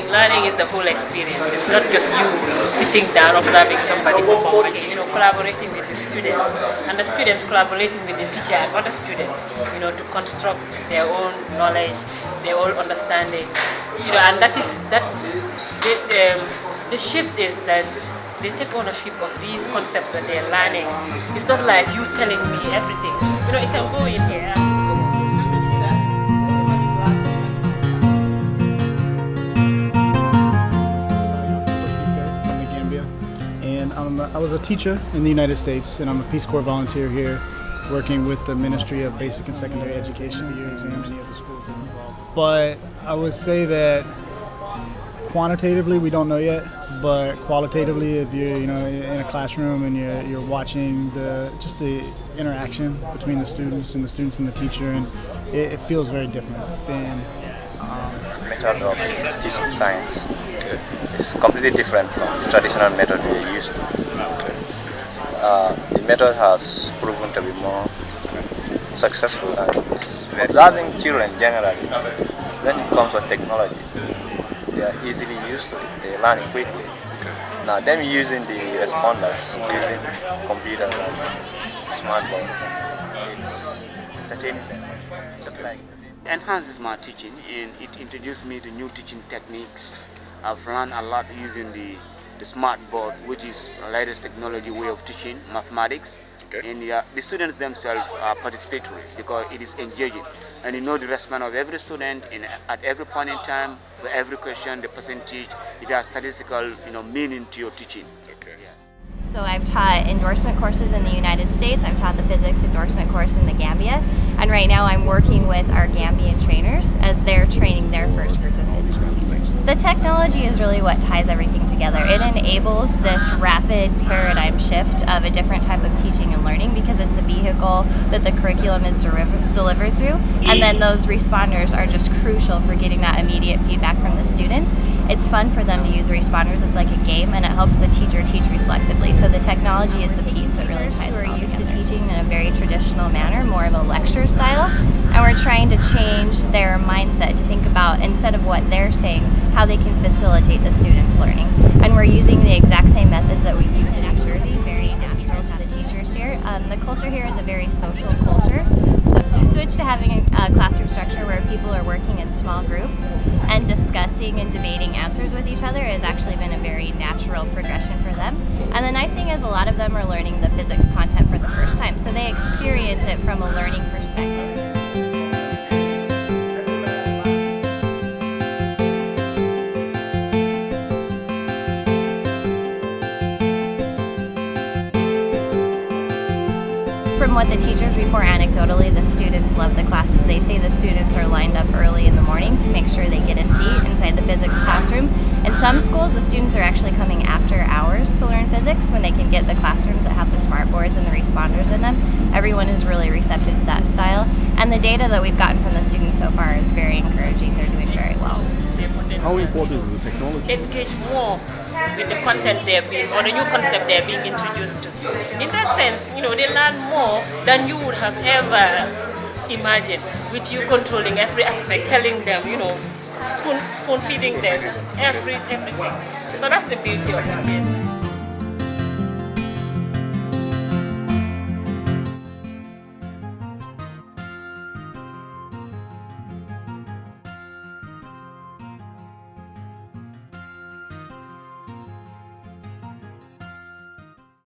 learning is the whole experience. It's not just you sitting down observing somebody perform, but collaborating with the students, and the students collaborating with the teacher and other students, to construct their own knowledge, their own understanding, and that is that. The shift is that they take ownership of these concepts that they're learning. It's not like you telling me everything. It can go in here. I'm in Gambia, and I was a teacher in the United States, and I'm a Peace Corps volunteer here, working with the Ministry of Basic and Secondary Education. The year exams of the schools that involved. But I would say that quantitatively we don't know yet, but qualitatively, if you're in a classroom and you're watching the interaction between the students and the teacher, and it feels very different than method of teaching science. It's completely different from the traditional method we're used to. The method has proven to be more successful, and it's observing children generally. When it comes to technology, they are easily used to it. They learn quickly. Now, them using the responders, using computers and smartphone, it's entertaining them, just like enhances smart teaching, and it introduced me to new teaching techniques. I've learned a lot using the smart board, which is the latest technology way of teaching mathematics. Okay. And the students themselves are participatory because it is engaging, and the response of every student at every point in time, for every question, the percentage, it has statistical meaning to your teaching. Okay. Yeah. So I've taught endorsement courses in the United States, I've taught the physics endorsement course in the Gambia, and right now I'm working with our Gambian trainers as they're training their first group of physics teachers. The technology is really what ties everything together. It enables this rapid paradigm shift of a different type of teaching and learning because it's the vehicle that the curriculum is delivered through, and then those responders are just crucial for getting that immediate feedback from the students. It's fun for them to use the responders. It's like a game, and it helps the teacher teach reflexively. So the technology is the piece that really ties who are used to teaching in a very traditional manner, more of a lecture style, and we're trying to change their mindset to think about, instead of what they're saying, how they can facilitate the students' learning. And we're using the exact same methods that we use in Jersey, very natural to the teachers here. The culture here is a very social culture. So to switch to having a classroom structure where people are working in small groups and discussing and debating answers with each other has actually been a very natural progression for them. And the nice thing is a lot of them are learning the physics content for the first time, so they experience it from a learning perspective. From what the teachers report anecdotally, the students love the classes. They say the students are lined up early in the morning to make sure they get a seat inside the physics classroom. In some schools, the students are actually coming after hours to learn physics when they can get the classrooms that have the smart boards and the responders in them. Everyone is really receptive to that style. And the data that we've gotten from the students so far is very encouraging. They're doing very well. How important is the technology? Engage more with the content or the new concept they're being introduced to. In that sense, they learn more than you would have ever imagined, with you controlling every aspect, telling them, spoon feeding them everything. So that's the beauty of it.